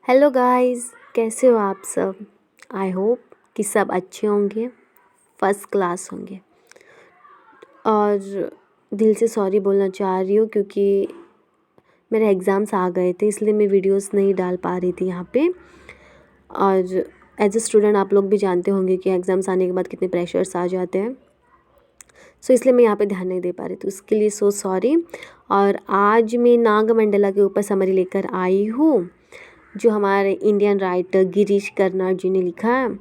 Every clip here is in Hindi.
हेलो गाइस, कैसे हो आप सब। आई होप कि सब अच्छे होंगे, फर्स्ट क्लास होंगे। और दिल से सॉरी बोलना चाह रही हूँ क्योंकि मेरे एग्ज़ाम्स आ गए थे, इसलिए मैं वीडियोस नहीं डाल पा रही थी यहाँ पे। और एज अ स्टूडेंट आप लोग भी जानते होंगे कि एग्ज़ाम्स आने के बाद कितने प्रेशर्स आ जाते हैं। सो इसलिए मैं यहाँ पे ध्यान नहीं दे पा रही थी, उसके लिए सो सॉरी। और आज मैं नागमंडला के ऊपर समरी लेकर आई हूँ, जो हमारे इंडियन राइटर गिरीश कर्नाड जी ने लिखा है।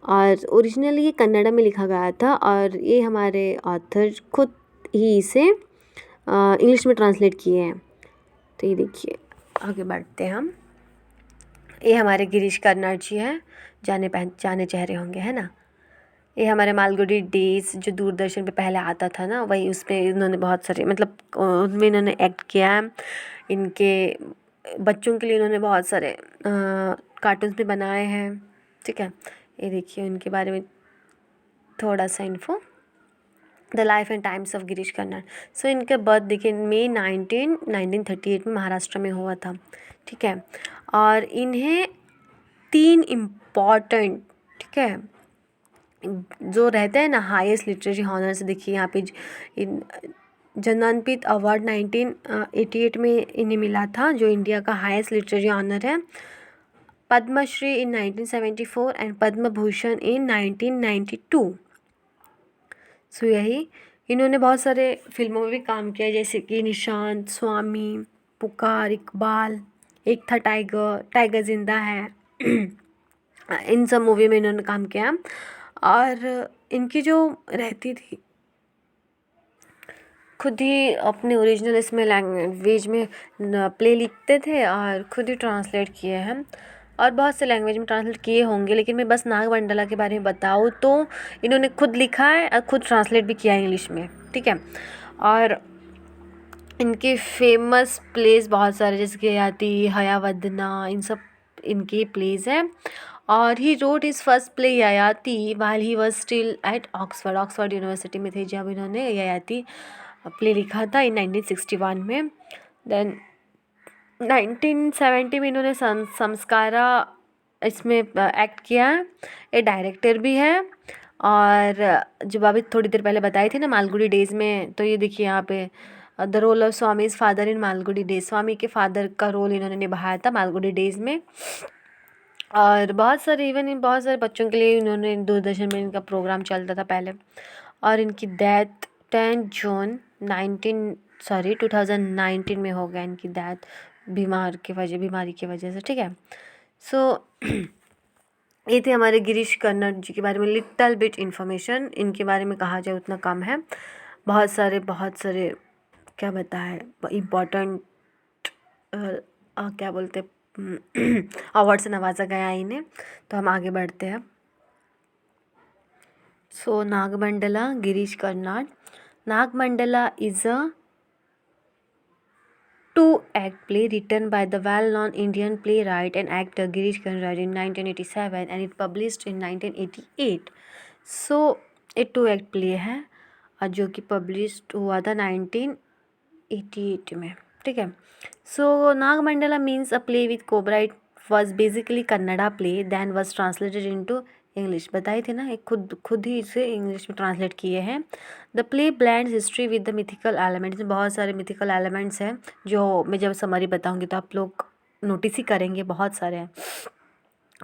और ओरिजिनली ये कन्नड़ा में लिखा गया था और ये हमारे ऑथर खुद ही इसे इंग्लिश में ट्रांसलेट किए हैं। तो ये देखिए, आगे बढ़ते हैं हम। ये हमारे गिरीश कर्नाड जी हैं, जाने पहचाने चेहरे होंगे, है ना। ये हमारे मालगुडी डेज जो दूरदर्शन पे पहले आता था ना, वही उसमें इन्होंने बहुत सारे मतलब उनमें इन्होंने एक्ट किया है। इनके बच्चों के लिए इन्होंने बहुत सारे कार्टून्स भी बनाए हैं। ठीक है, ये देखिए इनके बारे में थोड़ा सा info. The life and times of Girish Karnad. So इनका बर्थ देखिए मई 1938 में महाराष्ट्र में हुआ था। ठीक है, और इन्हें 3 इम्पॉर्टेंट, ठीक है, जो रहते हैं ना हाईएस्ट लिटरेरी हॉनर्स, देखिए यहाँ पे इन ज्ञानपीठ अवार्ड 1988 में इन्हें मिला था, जो इंडिया का हाईएस्ट लिटरेरी ऑनर है। पद्मश्री इन 1974 एंड पद्म भूषण इन 1992। सो यही, इन्होंने बहुत सारे फिल्मों में भी काम किया, जैसे कि निशांत, स्वामी, पुकार, इकबाल, एक था टाइगर, टाइगर जिंदा है। इन सब मूवी में इन्होंने काम किया। और इनकी जो रहती थी, खुद ही अपने ओरिजिनल इसमें लैंग्वेज में प्ले लिखते थे और खुद ही ट्रांसलेट किए हैं, और बहुत से लैंग्वेज में ट्रांसलेट किए होंगे, लेकिन मैं बस नागमंडला के बारे में बताऊँ तो इन्होंने खुद लिखा है और खुद ट्रांसलेट भी किया है इंग्लिश में। ठीक है, और इनके फेमस प्लेस बहुत सारे, जैसे कि आती हयावदना, इन सब इनके प्लेस हैं। और he wrote is first play Yayati while he was still at Oxford university में थे जब इन्होंने ययाति प्ले लिखा था इन 1961 में। देन 1970 में इन्होंने संस्कारा इसमें एक्ट किया है। ये डायरेक्टर भी है। और जब अभी थोड़ी देर पहले बताई थी ना मालगुडी डेज़ में, तो ये देखिए यहाँ पे the role of Swami's father in Malgudi Days, Swami के फादर का रोल इन्होंने निभाया था मालगुडी डेज़ में। और बहुत सारे इवन इन बहुत सारे बच्चों के लिए इन्होंने दूरदर्शन में इनका प्रोग्राम चलता था पहले। और इनकी डेथ 10 जून 2019 में हो गया, इनकी डेथ बीमारी की वजह से। ठीक है, सो ये थे हमारे गिरीश कर्नाड जी के बारे में लिटल बिट इन्फॉर्मेशन। इनके बारे में कहा जाए उतना कम है। बहुत सारे क्या बताए, इम्पोर्टेंट क्या बोलते अवार्ड से नवाजा गया है इन्हें। तो हम आगे बढ़ते हैं। So Nagamandala, Girish Karnad. Nagamandala is a 2-act play written by the well-known Indian playwright and actor Girish Karnad in 1987 and it published in 1988. So ये 2-act play है और जो कि पब्लिश्ड हुआ था 1988 में। ठीक है, so Nagamandala means a play with cobra. It was basically Kannada play then was translated into English. बताई थी ना, एक खुद ही इसे इंग्लिश में ट्रांसलेट किए हैं। The play blends history with the mythical elements. इसमें बहुत सारे मिथिकल एलिमेंट्स हैं जो मैं जब समरी बताऊंगी तो आप लोग नोटिस ही करेंगे, बहुत सारे हैं।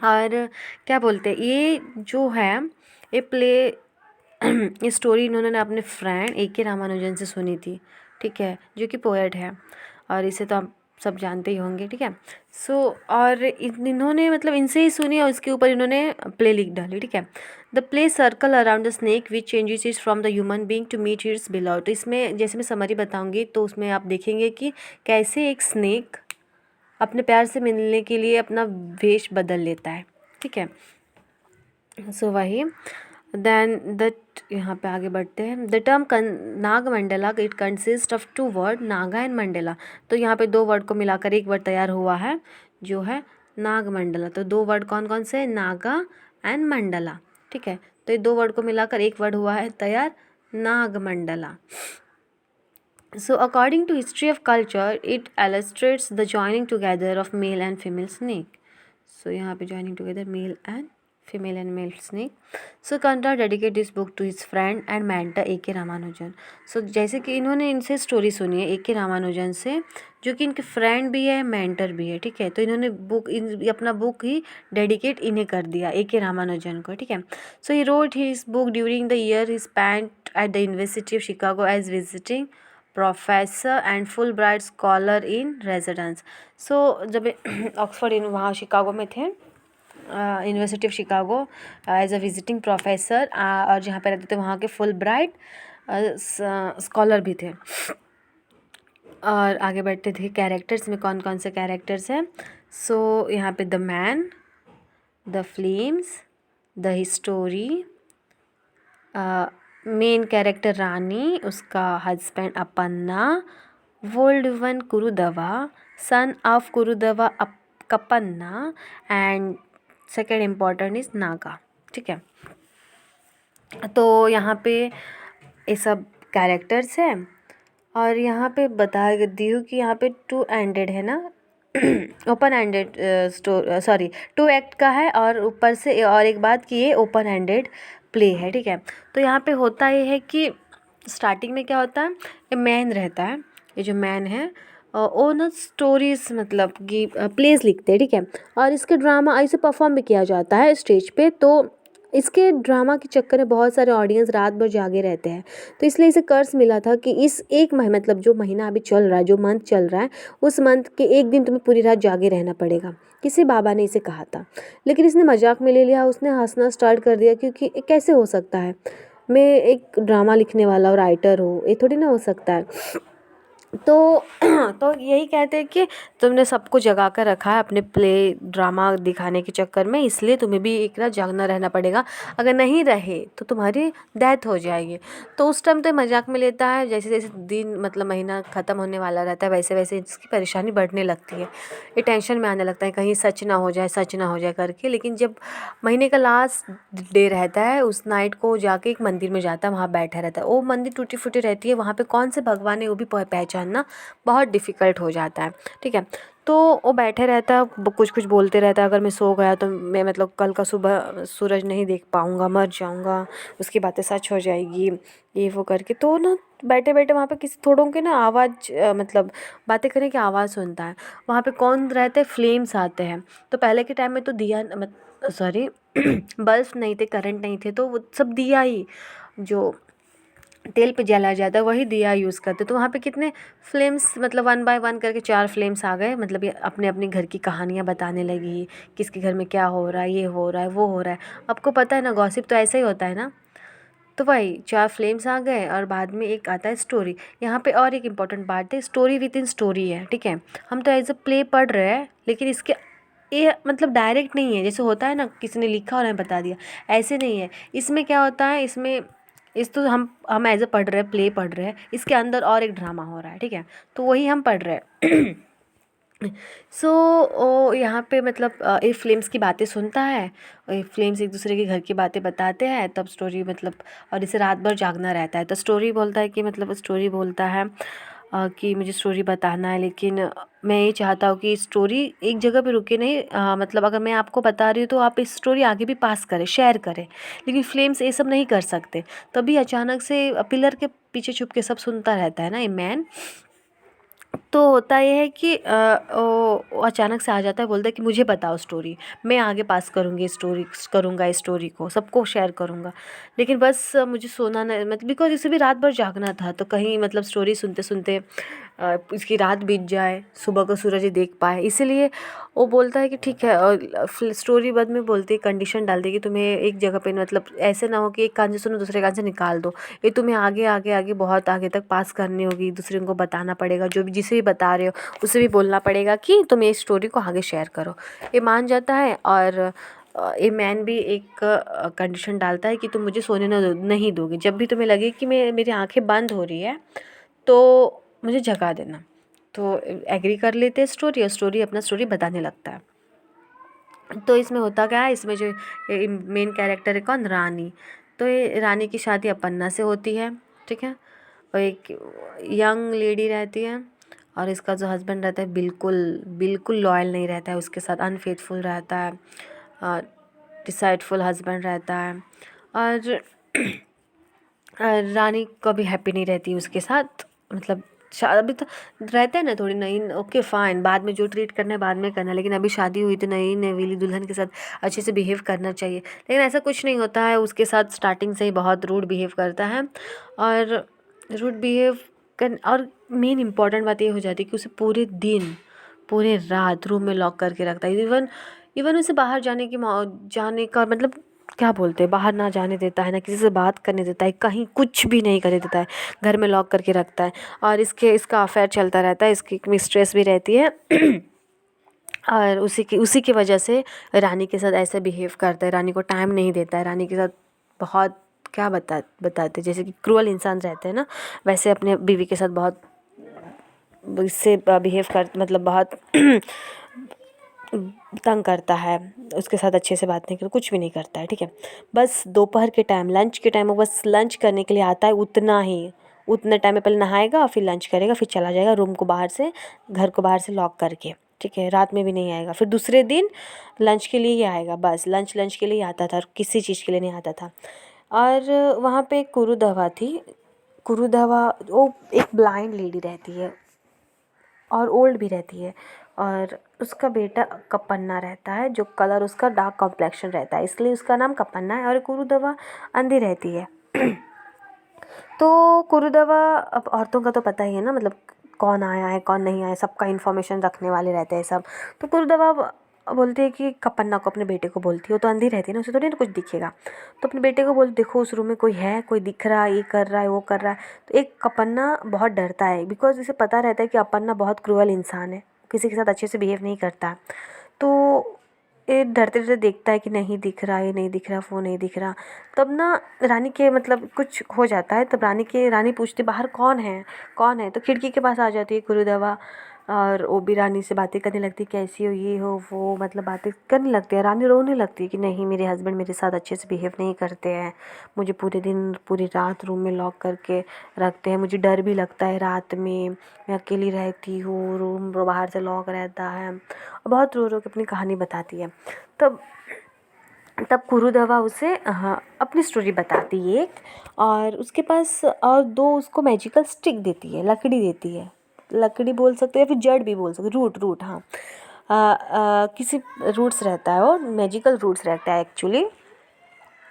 और क्या बोलते हैं, ये जो है ये प्ले ये स्टोरी इन्होंने अपने फ्रेंड ए के रामानुजन से सुनी थी। ठीक है, जो कि पोएट है और इसे तो आप सब जानते ही होंगे। ठीक है, सो और इन्होंने मतलब इनसे ही सुनी और इसके ऊपर इन्होंने प्ले लिख डाली। ठीक है, the play circle around the snake which changes is from the human being to meet its beloved. तो इसमें जैसे मैं समरी बताऊंगी तो उसमें आप देखेंगे कि कैसे एक स्नेक अपने प्यार से मिलने के लिए अपना वेश बदल लेता है। ठीक है, सो वही देन दैट यहाँ पे आगे बढ़ते हैं। The term Nagamandala it consist of 2 word Naga and mandala. तो यहाँ पे 2 वर्ड को मिलाकर एक वर्ड तैयार हुआ है जो है नागमंडला। तो 2 वर्ड कौन कौन से, नागा एंड मंडला। ठीक है, तो ये 2 वर्ड को मिलाकर एक वर्ड हुआ है तैयार, Nagamandala. So according to history of culture, it illustrates the joining together of male and female snake. So यहाँ पे joining together male and female and male snake. So Kanta dedicated this book to his friend and mentor A.K. Ramanujan. So जैसे कि इन्होंने इनसे स्टोरी सुनी है A.K. रामानुजन से, जो कि इनके फ्रेंड भी है, मेंटर भी है, ठीक है. तो इन्होंने अपना बुक ही डेडिकेट इन्हें कर दिया A.K. रामानुजन को, ठीक है. So he wrote his book during the year he spent at the university of Chicago as visiting professor and Fulbright scholar in residence. So जब ऑक्सफोर्ड वहाँ शिकागो में थे, university of Chicago as a visiting professor, और जहाँ पे रहते थे वहाँ के फुल ब्राइट स्कॉलर भी थे. और आगे बढ़ते थे कैरेक्टर्स में, कौन कौन से कैरेक्टर्स हैं. सो यहाँ पे the man, the flames, the history, main character Rani, उसका husband Appanna, old one Kurudavva, son of Kurudavva Kappanna, and second important is Naga, ठीक है. तो यहाँ पे ये सब कैरेक्टर्स हैं. और यहाँ पे बता दी हूँ कि यहाँ पे 2 एंडेड है ना, ओपन एंडेड सॉरी 2 एक्ट का है, और ऊपर से और एक बात कि ये ओपन एंडेड प्ले है, ठीक है. तो यहाँ पे होता ये है कि स्टार्टिंग में क्या होता है, ये मैन रहता है, ये जो मैन है वो ना स्टोरीज मतलब कि प्लेस लिखते हैं, ठीक है. और इसके ड्रामा ऐसे परफॉर्म भी किया जाता है स्टेज पे. तो इसके ड्रामा के चक्कर में बहुत सारे ऑडियंस रात भर जागे रहते हैं. तो इसलिए इसे कर्ज मिला था कि इस एक मतलब जो महीना अभी चल रहा है, जो मंथ चल रहा है, उस मंथ के एक दिन तुम्हें पूरी रात जागे रहना पड़ेगा. किसी बाबा ने इसे कहा था, लेकिन इसने मजाक में ले लिया. उसने हंसना स्टार्ट कर दिया, क्योंकि कैसे हो सकता है, मैं एक ड्रामा लिखने वाला और राइटर हूँ, ये थोड़ी ना हो सकता है. तो तो यही कहते हैं कि तुमने सबको जगा कर रखा है अपने प्ले ड्रामा दिखाने के चक्कर में, इसलिए तुम्हें भी एक रात जागना रहना पड़ेगा. अगर नहीं रहे तो तुम्हारी डेथ हो जाएगी. तो उस टाइम तो मजाक में लेता है. जैसे जैसे दिन मतलब महीना ख़त्म होने वाला रहता है, वैसे वैसे इसकी परेशानी बढ़ने लगती है. ये टेंशन में आने लगता है कहीं सच ना हो जाए, सच ना हो जाए करके. लेकिन जब महीने का लास्ट डे रहता है, उस नाइट को जाके एक मंदिर में जाता है, वहाँ बैठा रहता है. वो मंदिर टूटी फूटी रहती है, वहाँ पे कौन से भगवान है वो भी पहचानना बहुत डिफ़िकल्ट हो जाता है, ठीक है. तो वो बैठे रहता है, कुछ कुछ बोलते रहता है, अगर मैं सो गया तो मैं मतलब कल का सुबह सूरज नहीं देख पाऊँगा, मर जाऊँगा, उसकी बातें सच हो जाएगी, ये वो करके. तो ना बैठे बैठे वहाँ पे किसी थोड़ों के ना आवाज़ मतलब बातें करने की आवाज़ सुनता है. वहाँ पे कौन रहते हैं, फ्लेम्स आते हैं. तो पहले के टाइम में तो दिया सॉरी बल्ब नहीं थे, करंट नहीं थे, तो वो सब दिया ही जो तेल पे जलाया जाता है वही दिया यूज़ करते. तो वहाँ पे कितने फ्लेम्स मतलब 1 बाय 1 करके 4 फ्लेम्स आ गए. मतलब ये अपने अपने घर की कहानियाँ बताने लगी, किसके घर में क्या हो रहा है, ये हो रहा है, वो हो रहा है. आपको पता है ना, गॉसिप तो ऐसा ही होता है ना. तो वही 4 फ्लेम्स आ गए, और बाद में एक आता है स्टोरी. यहाँ पे और एक इम्पॉर्टेंट बात है, स्टोरी विद इन स्टोरी है, ठीक है. हम तो एज अ प्ले पढ़ रहे हैं, लेकिन इसके ये मतलब डायरेक्ट नहीं है. जैसे होता है ना, किसी ने लिखा और हमें बता दिया, ऐसे नहीं है. इसमें क्या होता है, इसमें इस तो हम एज अ पढ़ रहे हैं, प्ले पढ़ रहे हैं, इसके अंदर और एक ड्रामा हो रहा है, ठीक है. तो वही हम पढ़ रहे हैं. सो यहाँ पे मतलब ये फ्लेम्स की बातें सुनता है, ये फ्लेम्स एक दूसरे के घर की बातें बताते हैं, तब स्टोरी मतलब, और इसे रात भर जागना रहता है. तो स्टोरी बोलता है कि मतलब स्टोरी बोलता है कि मुझे स्टोरी बताना है, लेकिन मैं ये चाहता हूँ कि स्टोरी एक जगह पे रुके नहीं. मतलब अगर मैं आपको बता रही हूँ तो आप इस स्टोरी आगे भी पास करें, शेयर करें. लेकिन फ्लेम्स ये सब नहीं कर सकते. तभी अचानक से पिलर के पीछे छुप के सब सुनता रहता है ना ये मैन. तो होता ये है कि वो अचानक से आ जाता है, बोलता है कि मुझे बताओ स्टोरी, मैं आगे पास करूँगी स्टोरी, करूँगा इस स्टोरी को सबको शेयर करूँगा. लेकिन बस मुझे सोना नहीं, मतलब बिकॉज इसे भी रात भर जागना था. तो कहीं मतलब स्टोरी सुनते सुनते इसकी रात बीत जाए, सुबह को सूरज ही देख पाए, इसीलिए वो बोलता है कि ठीक है. और स्टोरी बाद में बोलती है, कंडीशन डालती है कि तुम्हें एक जगह पे मतलब ऐसे ना हो कि एक कान से सुनो दूसरे कान से निकाल दो. ये तुम्हें आगे आगे आगे बहुत आगे तक पास करनी होगी, दूसरे को बताना पड़ेगा, जो भी जिसे भी बता रहे हो उसे भी बोलना पड़ेगा कि तुम ये स्टोरी को आगे शेयर करो. ये मान जाता है. और ये मैन भी एक कंडीशन डालता है कि तुम मुझे सोने नहीं दोगे, जब भी तुम्हें लगे कि मेरी आंखें बंद हो रही है तो मुझे जगा देना. तो एग्री कर लेते हैं स्टोरी, और स्टोरी अपना स्टोरी बताने लगता है. तो इसमें होता क्या है, इसमें जो मेन कैरेक्टर है कौन, रानी. तो ये रानी की शादी अपन्ना से होती है, ठीक है. और एक यंग लेडी रहती है और इसका जो हस्बैंड रहता है बिल्कुल लॉयल नहीं रहता है उसके साथ, अनफेथफुल रहता है, डिसाइडफुल हस्बैंड रहता है। और रानी कभी हैप्पी नहीं रहती उसके साथ, मतलब अभी तो रहते हैं ना थोड़ी नई, ओके फाइन, बाद में जो ट्रीट करना है बाद में करना, लेकिन अभी शादी हुई तो नई नवेली दुल्हन के साथ अच्छे से बिहेव करना चाहिए। लेकिन ऐसा कुछ नहीं होता है, उसके साथ स्टार्टिंग से ही बहुत रूड बिहेव करता है। और रूड बिहेव कर, और मेन इम्पॉर्टेंट बात ये हो जाती है कि उसे पूरे दिन पूरे रात रूम में लॉक करके रखता है। इवन उसे बाहर जाने का मतलब क्या बोलते हैं, बाहर ना जाने देता है, ना किसी से बात करने देता है, कहीं कुछ भी नहीं करने देता है, घर में लॉक करके रखता है। और इसका अफेयर चलता रहता है, इसकी मिस्ट्रेस भी रहती है और उसी की वजह से रानी के साथ ऐसे बिहेव करता है, रानी को टाइम नहीं देता है, रानी के साथ बहुत क्या बताते जैसे कि क्रूअल इंसान रहते हैं ना, वैसे अपने बीवी के साथ बहुत इससे बिहेव कर, मतलब बहुत तंग करता है, उसके साथ अच्छे से बात नहीं करता, कुछ भी नहीं करता है, ठीक है। बस दोपहर के टाइम, लंच के टाइम वो बस लंच करने के लिए आता है, उतने टाइम में पहले नहाएगा, फिर लंच करेगा, फिर चला जाएगा रूम को घर को बाहर से लॉक करके, ठीक है। रात में भी नहीं आएगा, फिर दूसरे दिन लंच के लिए ही आएगा, बस लंच के लिए ही आता था और किसी चीज़ के लिए नहीं आता था। और वहाँ पे एक कुरुदवा थी, कुरुदवा वो एक ब्लाइंड लेडी रहती है और ओल्ड भी रहती है, और उसका बेटा कपन्ना रहता है, जो कलर उसका डार्क कॉम्प्लेक्शन रहता है, इसलिए उसका नाम कपन्ना है। और कुरुदवा अंधी रहती है तो कुरुदवा, अब औरतों का तो पता ही है ना, मतलब कौन आया है कौन नहीं आया सबका इन्फॉर्मेशन रखने वाले रहते हैं सब। तो कुरुदवा बोलती है कि कपन्ना को, अपने बेटे को बोलती है, वो तो अंधी रहती है ना, उसे थोड़ी ना कुछ दिखेगा, तो अपने बेटे को बोलती, देखो उस रूम में कोई है, कोई दिख रहा है, ये कर रहा है वो कर रहा है। तो एक कपन्ना बहुत डरता है, बिकॉज इसे पता रहता है कि अपन्ना बहुत क्रूअल इंसान है, किसी के साथ अच्छे से बिहेव नहीं करता। तो ये डरते डरते देखता है कि नहीं दिख रहा, ये नहीं दिख रहा, वो नहीं दिख रहा। तब ना रानी के मतलब कुछ हो जाता है, तब रानी पूछती बाहर कौन है कौन है, तो खिड़की के पास आ जाती है कुरुदवा, और वो भी रानी से बातें करने लगती है, कैसी हो, ये हो वो, मतलब बातें करने लगती है। रानी रोने लगती है कि नहीं, मेरे हस्बैंड मेरे साथ अच्छे से बिहेव नहीं करते हैं, मुझे पूरे दिन पूरी रात रूम में लॉक करके रखते हैं, मुझे डर भी लगता है रात में, मैं अकेली रहती हूँ, रूम बाहर से लॉक रहता है। बहुत रो रो के अपनी कहानी बताती है। तब तब कुरुदवा उसे अपनी स्टोरी बताती है एक, और उसके पास और दो उसको मैजिकल स्टिक देती है, लकड़ी देती है, लकड़ी बोल सकते हैं या फिर जड़ भी बोल सकते, रूट हाँ, किसी रूट्स रहता है, वो मैजिकल रूट्स रहता है एक्चुअली।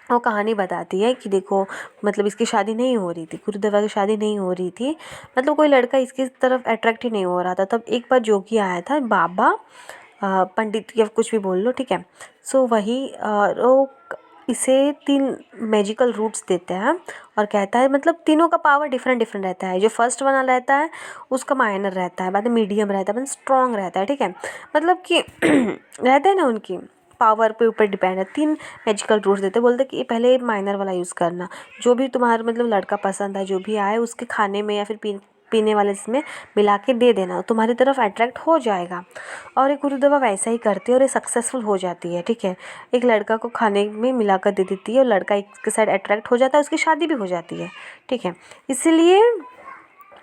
वो कहानी बताती है कि देखो, मतलब इसकी शादी नहीं हो रही थी, कुरुदवा की शादी नहीं हो रही थी, मतलब कोई लड़का इसकी तरफ अट्रैक्ट ही नहीं हो रहा था। तब एक बार जोगी आया था, बाबा पंडित या कुछ भी बोल लो, ठीक है। सो वही वो इसे 3 मैजिकल रूट्स देते हैं और कहता है, मतलब तीनों का पावर डिफरेंट डिफरेंट रहता है। जो फर्स्ट वाला रहता है उसका माइनर रहता है, बाद में मीडियम रहता है, बाद स्ट्रॉन्ग रहता है, ठीक है। मतलब कि रहते हैं ना, उनकी पावर पे ऊपर डिपेंड है। 3 मैजिकल रूट्स देते, बोलते कि पहले माइनर वाला यूज़ करना, जो भी तुम्हारा मतलब लड़का पसंद है, जो भी आए उसके खाने में या फिर पीने वाले इसमें मिला के दे देना, तुम्हारी तरफ अट्रैक्ट हो जाएगा। और एक गुरुदवा वैसा ही करती है और ये सक्सेसफुल हो जाती है, ठीक है। एक लड़का को खाने में मिलाकर दे देती है और लड़का एक के साइड अट्रैक्ट हो जाता है, उसकी शादी भी हो जाती है, ठीक है। इसलिए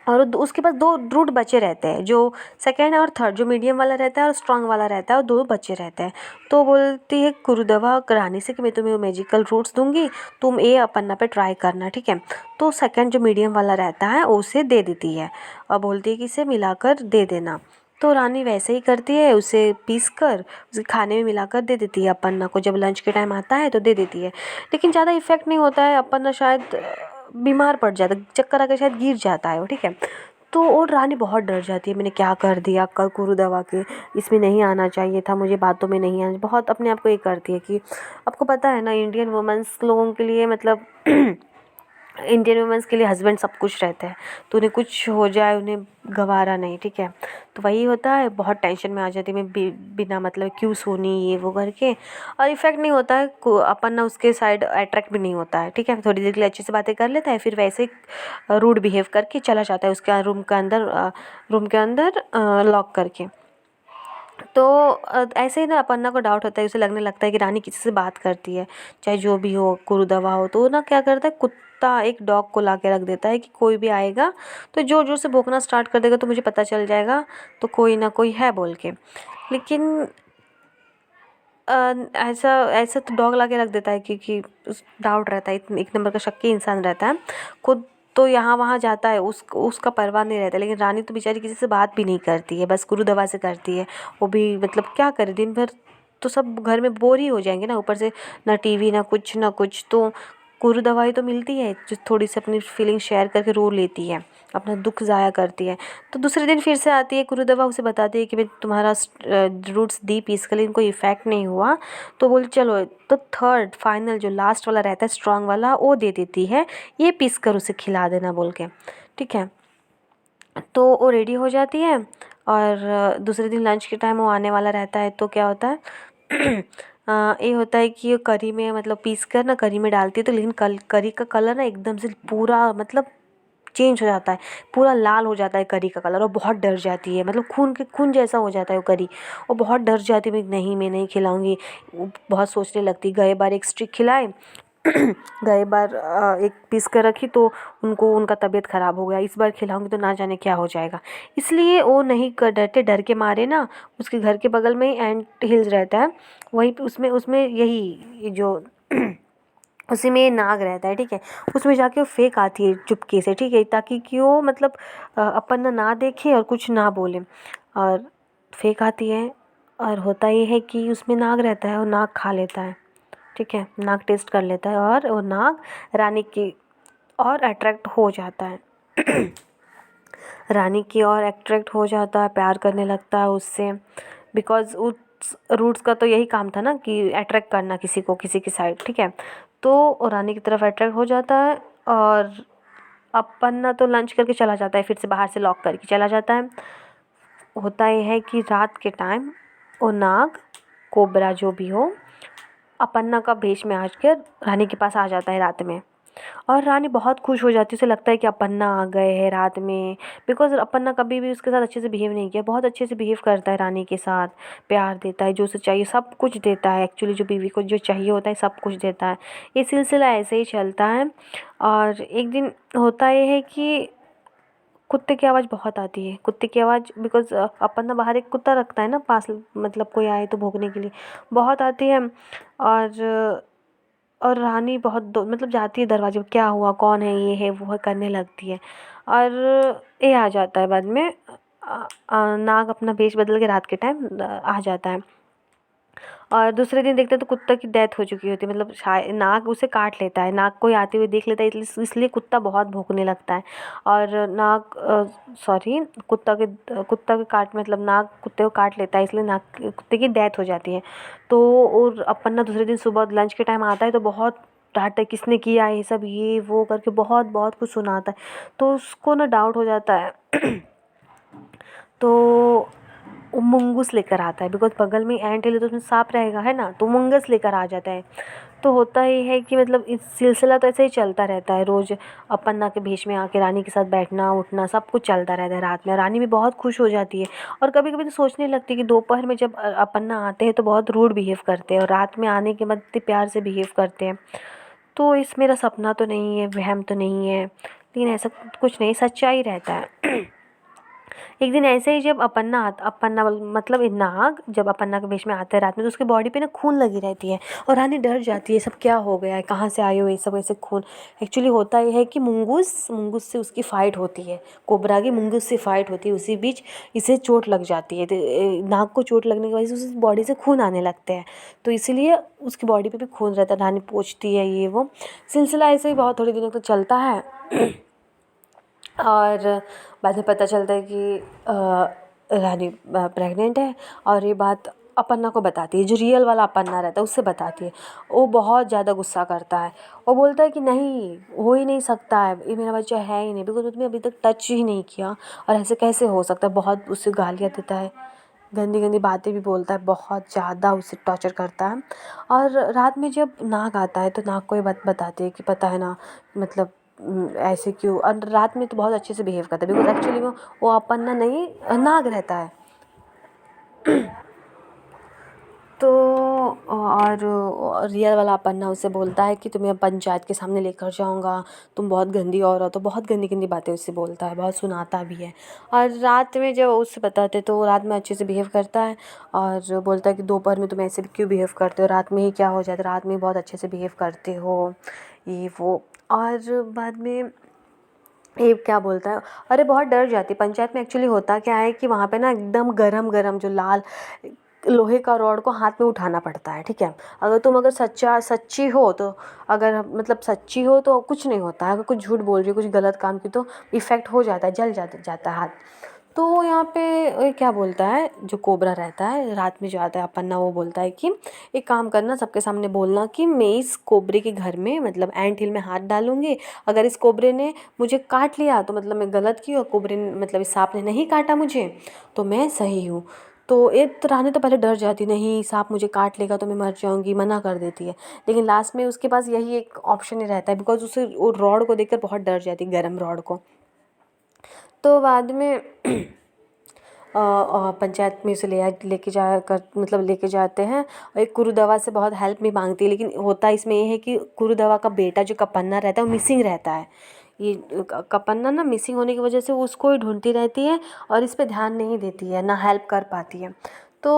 और उसके पास 2 रूट बचे रहते हैं, जो सेकंड और थर्ड, जो मीडियम वाला रहता है और स्ट्रांग वाला रहता है, और 2 बचे रहते हैं। तो बोलती है कुरुदवा रानी से कि मैं तुम्हें मैजिकल रूट्स दूंगी, तुम ये पन्ना पे ट्राई करना, ठीक है। तो सेकंड जो मीडियम वाला रहता है उसे दे देती है और बोलती है कि इसे मिलाकर दे देना। तो रानी वैसे ही करती है, उसे पीस कर उसे खाने में मिलाकर दे देती है अपन्ना को, जब लंच के टाइम आता है तो दे देती है। लेकिन ज़्यादा इफेक्ट नहीं होता है, अपन्ना शायद बीमार पड़ जाता है, चक्कर आकर शायद गिर जाता है वो, ठीक है। तो और रानी बहुत डर जाती है, मैंने क्या कर दिया, कल कुरुदवा के इसमें नहीं आना चाहिए था, मुझे बातों में नहीं आना, बहुत अपने आप को ये करती है कि आपको पता है ना, इंडियन वुमेंस लोगों के लिए मतलब इंडियन वुमेंस के लिए हस्बैंड सब कुछ रहता है, तो उन्हें कुछ हो जाए उन्हें गवारा नहीं, ठीक है। तो वही होता है, बहुत टेंशन में आ जाती है, मैं बिना मतलब क्यों सोनी ये वो करके, और इफेक्ट नहीं होता है, अपन ना उसके साइड अट्रैक्ट भी नहीं होता है, ठीक है। थोड़ी देर के लिए अच्छे से बातें कर लेता है, फिर वैसे रूड बिहेव करके चला जाता है उसके रूम के अंदर लॉक करके। तो ऐसे ही ना अपन्ना को डाउट होता है, उसे लगने लगता है कि रानी किसी से बात करती है, चाहे जो भी हो, कुरुदवा हो, तो ना क्या करता है, कुत्ता एक डॉग को ला के रख देता है कि कोई भी आएगा तो ज़ोर ज़ोर से भौंकना स्टार्ट कर देगा तो मुझे पता चल जाएगा तो कोई ना कोई है बोल के। लेकिन ऐसा ऐसा तो डॉग ला के रख देता है क्योंकि उस डाउट रहता है, एक नंबर का शक्की इंसान रहता है। खुद तो यहाँ वहाँ जाता है, उसका परवाह नहीं रहता। लेकिन रानी तो बेचारी किसी से बात भी नहीं करती है, बस गुरु दवा से करती है। वो भी मतलब क्या करे, दिन भर तो सब घर में बोर ही हो जाएंगे ना, ऊपर से ना टीवी ना कुछ तो गुरु दवाई तो मिलती है जो थोड़ी सी अपनी फीलिंग शेयर करके रो लेती है, अपना दुख ज़ाया करती है। तो दूसरे दिन फिर से आती है गुरु दवा, उसे बताती है कि भाई तुम्हारा रूट्स दी पीस के लिए इनको इफ़ेक्ट नहीं हुआ। तो बोल चलो, तो थर्ड फाइनल जो लास्ट वाला रहता है स्ट्रॉन्ग वाला वो दे देती है, ये पीस कर उसे खिला देना बोल के। ठीक है, तो वो रेडी हो जाती है और दूसरे दिन लंच के टाइम वो आने वाला रहता है। तो क्या होता है ये होता है कि करी में मतलब पीस कर ना करी में डालती है तो लेकिन करी का कलर ना एकदम से पूरा मतलब चेंज हो जाता है, पूरा लाल हो जाता है करी का कलर। और बहुत डर जाती है, मतलब खून जैसा हो जाता है वो करी। और बहुत डर जाती है, मैं नहीं खिलाऊंगी। वो बहुत सोचने लगती। गए बार एक स्टिक खिलाए गए बार एक पीस कर रखी तो उनका तबीयत ख़राब हो गया। इस बार खिलाऊंगी तो ना जाने क्या हो जाएगा। इसलिए वो नहीं कर डरते, डर के मारे ना उसके घर के बगल में ही एंट हिल्स रहता है, वहीं पे उसमें उसमें यही जो उसी में नाग रहता है। ठीक है, उसमें जाके वो फेंक आती है चुपके से। ठीक है, ताकि कि वो मतलब अपन ना देखे और कुछ ना बोले। और फेंक आती है और होता ये है कि उसमें नाग रहता है और नाग खा लेता है। ठीक है, नाग टेस्ट कर लेता है और वो नाग रानी की और अट्रैक्ट हो जाता है रानी की ओर अट्रैक्ट हो जाता है, प्यार करने लगता है उससे। बिकॉज़ उस रूट्स का तो यही काम था ना कि अट्रैक्ट करना किसी को, किसी की साइड। ठीक है, तो वो रानी की तरफ अट्रैक्ट हो जाता है और अपना तो लंच करके चला जाता है, फिर से बाहर से लॉक करके चला जाता है। होता ये है कि रात के टाइम वो नाग, कोबरा जो भी हो, अपन्ना का भेष में आकर रानी के पास आ जाता है रात में। और रानी बहुत खुश हो जाती है, उसे लगता है कि अपन्ना आ गए हैं रात में। बिकॉज़ अपन्ना कभी भी उसके साथ अच्छे से बिहेव नहीं किया, बहुत अच्छे से बिहेव करता है रानी के साथ, प्यार देता है, जो उसे चाहिए सब कुछ देता है। एक्चुअली जो बीवी को जो चाहिए होता है सब कुछ देता है। ये सिलसिला ऐसे ही चलता है। और एक दिन होता ये है कि कुत्ते की आवाज़ बहुत आती है, कुत्ते की आवाज़। बिकॉज़ अपन्ना बाहर एक कुत्ता रखता है ना पास, मतलब कोई आए तो भौंकने के लिए, बहुत आती है। और रानी बहुत मतलब जाती है दरवाजे पे, क्या हुआ, कौन है, ये है वो है करने लगती है। और ये आ जाता है बाद में नाग अपना भेष बदल के रात के टाइम आ जाता है। और दूसरे दिन देखते हैं तो कुत्ता की डेथ हो चुकी होती है, मतलब शायद नाग उसे काट लेता है। नाग कोई आते हुए देख लेता है, इसलिए कुत्ता बहुत भौंकने लगता है। और नाग सॉरी कुत्ता के काट मतलब नाग कुत्ते को काट लेता है, इसलिए नाग कुत्ते की डेथ हो जाती है। तो और अपन ना दूसरे दिन सुबह लंच के टाइम आता है तो बहुत डांटता है, किसने किया ये सब, ये वो करके बहुत बहुत कुछ सुनाता है। तो उसको ना डाउट हो जाता है तो वो मुंगूस लेकर आता है। बिकॉज़ बगल में एंट हिल है तो उसमें सांप रहेगा, है ना, तो मुंगस लेकर आ जाता है। तो होता ये है कि मतलब इस सिलसिला तो ऐसे ही चलता रहता है, रोज़ अपन्ना के भेष में आके रानी के साथ बैठना उठना सब कुछ चलता रहता है रात में। रानी भी बहुत खुश हो जाती है और कभी कभी तो सोचने लगती है कि दोपहर में जब अपन्ना आते हैं तो बहुत रूड बिहेव करते हैं और रात में आने के बाद इतने प्यार से बिहेव करते हैं। तो इस मेरा सपना तो नहीं है, वहम तो नहीं है, लेकिन ऐसा कुछ नहीं, सच्चाई रहता है एक दिन ऐसे ही जब अपन्ना मतलब एक नाग जब अपन्ना के भेष में आता है रात में तो उसकी बॉडी पे ना खून लगी रहती है और रानी डर जाती है, सब क्या हो गया है, कहाँ से आए हो ये सब ऐसे खून। एक्चुअली होता ये है कि मुंगूस से उसकी फ़ाइट होती है, कोबरा की मुंगूस से फ़ाइट होती है, उसी बीच इसे चोट लग जाती है। तो नाग को चोट लगने की वजह से उसकी बॉडी से खून आने लगते हैं, तो इसीलिए उसकी बॉडी पे भी खून रहता है। रानी पूछती है ये वो सिलसिला ऐसे ही बहुत थोड़े दिनों तक चलता है और बाद में पता चलता है कि रानी प्रेग्नेंट है। और ये बात अपन्ना को बताती है, जो रियल वाला अपन्ना रहता है उससे बताती है। वो बहुत ज़्यादा गुस्सा करता है, वो बोलता है कि नहीं हो ही नहीं सकता है, ये मेरा बच्चा है ही नहीं, बिकॉज तुमने अभी तक टच ही नहीं किया और ऐसे कैसे हो सकता है। बहुत उससे गालियाँ देता है, गंदी गंदी बातें भी बोलता है, बहुत ज़्यादा उसे टॉर्चर करता है। और रात में जब नाग आता है तो नाग को ये बात बताती है कि पता है ना, मतलब ऐसे क्यों। और रात में तो बहुत अच्छे से बिहेव करता है, बिकॉज एक्चुअली वो अपन्ना नहीं नाग रहता है। तो और रियल वाला पन्ना उसे बोलता है कि तुम्हें पंचायत के सामने लेकर जाऊंगा, तुम बहुत गंदी औरत हो, बहुत गंदी गंदी बातें उससे बोलता है, बहुत सुनाता भी है। और रात में जब उससे बताते तो रात में अच्छे से बिहेव करता है और बोलता है कि दोपहर में तुम ऐसे क्यों बिहेव करते हो, रात में ही क्या हो जाता है, रात में बहुत अच्छे से बिहेव करते हो, ये वो। और बाद में ये क्या बोलता है, अरे बहुत डर जाती है पंचायत में। एक्चुअली होता क्या है कि वहाँ पे ना एकदम गरम गरम जो लाल लोहे का रॉड को हाथ में उठाना पड़ता है, ठीक है। अगर सच्ची हो तो, अगर मतलब सच्ची हो तो कुछ नहीं होता है, अगर कुछ झूठ बोल रही हो, कुछ गलत काम की, तो इफ़ेक्ट हो जाता है, जल जाता है हाथ। तो यहाँ पे क्या बोलता है, जो कोबरा रहता है रात में जो आता है पन्ना, वो बोलता है कि एक काम करना, सबके सामने बोलना कि मैं इस कोबरे के घर में मतलब एंट हिल में हाथ डालूंगी, अगर इस कोबरे ने मुझे काट लिया तो मतलब मैं गलत की, और कोबरे ने मतलब इस सांप ने नहीं काटा मुझे तो मैं सही हूँ। तो एक रानी तो पहले डर जाती, नहीं सांप मुझे काट लेगा तो मैं मर जाऊंगी, मना कर देती है। लेकिन लास्ट में उसके पास यही एक ऑप्शन ही रहता है, बिकॉज उसे वो रॉड को देखकर बहुत डर जाती, गर्म रॉड को। तो बाद में पंचायत में उसे लेके जाते हैं, और एक गुरुदवा से बहुत हेल्प भी मांगती है। लेकिन होता इसमें ये है कि गुरुदवा का बेटा जो कपन्ना रहता है वो मिसिंग रहता है। ये कपन्ना ना मिसिंग होने की वजह से वो उसको ही ढूंढती रहती है और इस पे ध्यान नहीं देती है, ना हेल्प कर पाती है। तो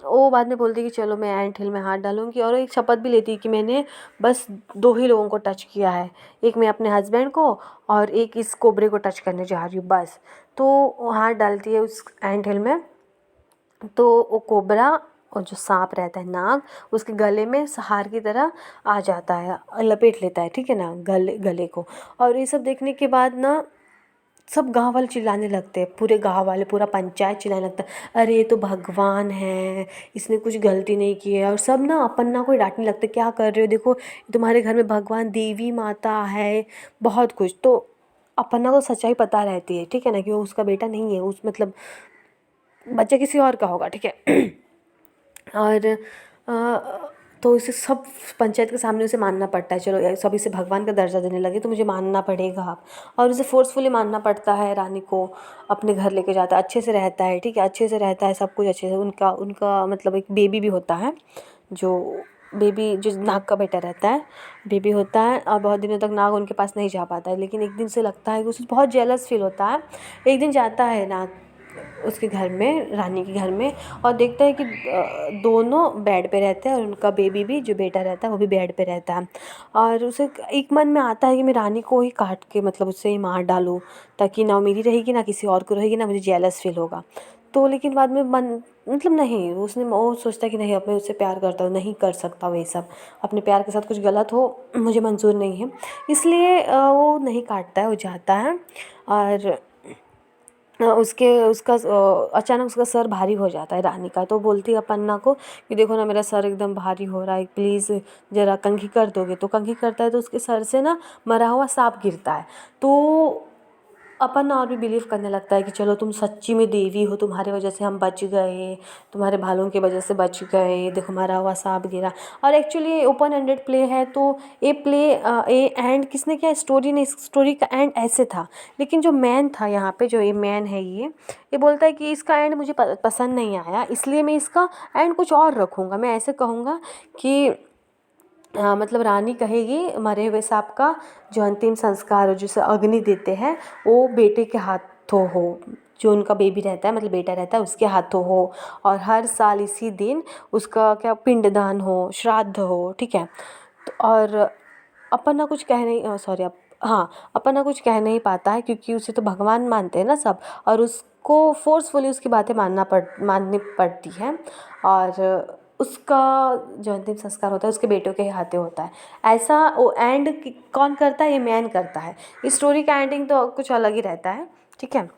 वो बाद में बोलती है कि चलो मैं एंट हिल में हाथ डालूंगी, और एक शपथ भी लेती है कि मैंने बस 2 ही लोगों को टच किया है, एक मैं अपने हस्बैंड को और एक इस कोबरे को टच करने जा रही हूँ बस। तो वो हाथ डालती है उस एंट हिल में, तो वो कोबरा और जो सांप रहता है नाग, उसके गले में हार की तरह आ जाता है, लपेट लेता है, ठीक है ना, गले को। और ये सब देखने के बाद ना सब गांव वाले चिल्लाने लगते हैं, पूरे गांव वाले, पूरा पंचायत चिल्लाने लगता है, अरे ये तो भगवान है, इसने कुछ गलती नहीं की है। और सब ना अपन्ना को डांटने लगते, क्या कर रहे हो, देखो तुम्हारे घर में भगवान, देवी माता है, बहुत कुछ। तो अपन्ना को सच्चाई पता रहती है, ठीक है ना, कि वो उसका बेटा नहीं है, उस मतलब बच्चा किसी और का होगा, ठीक है। और तो उसे सब पंचायत के सामने उसे मानना पड़ता है, चलो सब इसे भगवान का दर्जा देने लगे तो मुझे मानना पड़ेगा अब। और उसे फोर्सफुली मानना पड़ता है, रानी को अपने घर लेके जाता है, अच्छे से रहता है, ठीक है, अच्छे से रहता है, सब कुछ अच्छे से। उनका उनका मतलब एक बेबी भी होता है, जो बेबी जो नाग का बेटा रहता है, बेबी होता है। और बहुत दिनों तक नाग उनके पास नहीं जा पाता है, लेकिन एक दिन से लगता है कि उसे बहुत जेलस फील होता है। एक दिन जाता है नाग उसके घर में, रानी के घर में, और देखता है कि दोनों बेड पे रहते हैं और उनका बेबी भी, जो बेटा रहता है वो भी बेड पे रहता है। और उसे एक मन में आता है कि मैं रानी को ही काट के मतलब उससे ही मार डालूँ, ताकि ना वो मेरी रहेगी ना किसी और को रहेगी, ना मुझे जेलस फील होगा। तो लेकिन बाद में मन मतलब नहीं, उसने वो सोचता है कि नहीं, अब मैं उससे प्यार करता हूँ, नहीं कर सकता वो ये सब, अपने प्यार के साथ कुछ गलत हो मुझे मंजूर नहीं है। इसलिए वो नहीं काटता है, वो जाता है। और अचानक उसका सर भारी हो जाता है रानी का। तो बोलती है पन्ना को कि देखो ना मेरा सर एकदम भारी हो रहा है, प्लीज़ ज़रा कंघी कर दोगे। तो कंघी करता है तो उसके सर से ना मरा हुआ सांप गिरता है। तो अपना और भी बिलीव करने लगता है कि चलो तुम सच्ची में देवी हो, तुम्हारे वजह से हम बच गए, तुम्हारे भालों की वजह से बच गए, देखो मरा हुआ सांप गिरा। और एक्चुअली ये ओपन एंडेड प्ले है, तो ये एंड किसने किया, स्टोरी ने, स्टोरी का एंड ऐसे था। लेकिन जो मैन था यहाँ पे, जो ये मैन है, ये बोलता है कि इसका एंड मुझे पसंद नहीं आया, इसलिए मैं इसका एंड कुछ और रखूँगा। मैं ऐसे कहूँगा कि मतलब रानी कहेगी मरे हुए सांप का जो अंतिम संस्कार हो, जिसे अग्नि देते हैं, वो बेटे के हाथों हो, जो उनका बेबी रहता है मतलब बेटा रहता है उसके हाथों हो। और हर साल इसी दिन उसका क्या पिंडदान हो, श्राद्ध हो, ठीक है। तो और अपन ना कुछ कह नहीं, सॉरी, हाँ, अपन ना कुछ कह नहीं पाता है क्योंकि उसे तो भगवान मानते हैं ना सब, और उसको फोर्सफुली उसकी बातें माननी पड़ती हैं। और उसका जो अंतिम संस्कार होता है उसके बेटों के ही हाथे होता है। ऐसा वो एंड कौन करता है, ये मैन करता है। इस स्टोरी का एंडिंग तो कुछ अलग ही रहता है, ठीक है।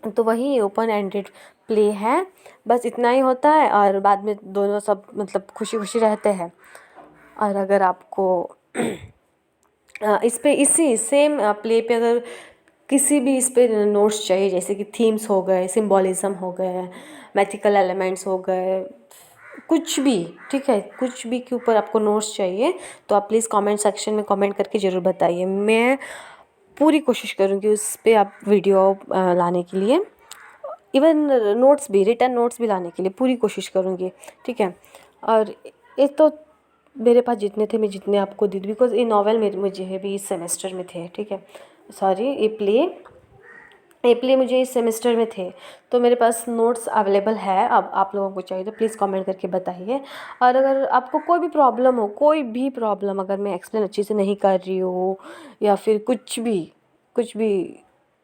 तो वही ओपन एंडेड प्ले है, बस इतना ही होता है, और बाद में दोनों सब मतलब खुशी खुशी रहते हैं। और अगर आपको इस पे इसी सेम प्ले पे अगर किसी भी इस पे नोट्स चाहिए, जैसे कि थीम्स हो गए, सिंबॉलिज्म हो गए, मैथिकल एलिमेंट्स हो गए, कुछ भी, ठीक है, कुछ भी के ऊपर आपको नोट्स चाहिए तो आप प्लीज़ कमेंट सेक्शन में कमेंट करके ज़रूर बताइए। मैं पूरी कोशिश करूँगी उस पर आप वीडियो लाने के लिए, इवन नोट्स भी, रिटर्न नोट्स भी लाने के लिए पूरी कोशिश करूँगी, ठीक है। और ये तो मेरे पास जितने थे मैं जितने आपको दे दी, बिकॉज़ ये नॉवेल मेरे मुझे भी इस सेमेस्टर में थे, ठीक है। सॉरी, ये प्ले मुझे इस सेमेस्टर में थे, तो मेरे पास नोट्स अवेलेबल है। अब आप लोगों को चाहिए तो प्लीज़ कमेंट करके बताइए। और अगर आपको कोई भी प्रॉब्लम हो, कोई भी प्रॉब्लम, अगर मैं एक्सप्लेन अच्छे से नहीं कर रही हूँ या फिर कुछ भी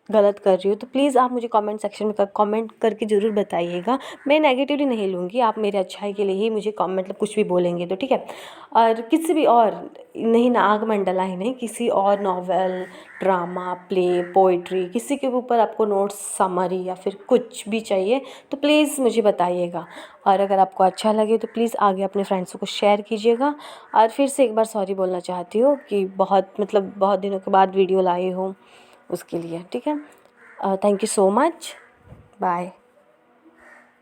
गलत कर रही हूँ, तो प्लीज़ आप मुझे कमेंट सेक्शन में कमेंट करके ज़रूर बताइएगा। मैं नेगेटिवली नहीं लूँगी, आप मेरे अच्छाई के लिए ही मुझे मतलब कुछ भी बोलेंगे तो ठीक है। और किसी भी और नहीं, नागमंडला ही नहीं, किसी और नॉवेल, ड्रामा, प्ले, पोइट्री, किसी के ऊपर आपको नोट्स, समरी या फिर कुछ भी चाहिए तो प्लीज़ मुझे बताइएगा। और अगर आपको अच्छा लगे तो प्लीज़ आगे अपने फ्रेंड्सों को शेयर कीजिएगा। और फिर से एक बार सॉरी बोलना चाहती हूँ कि बहुत दिनों के बाद वीडियो लाई हूँ उसके लिए, ठीक है। Thank you so much, bye.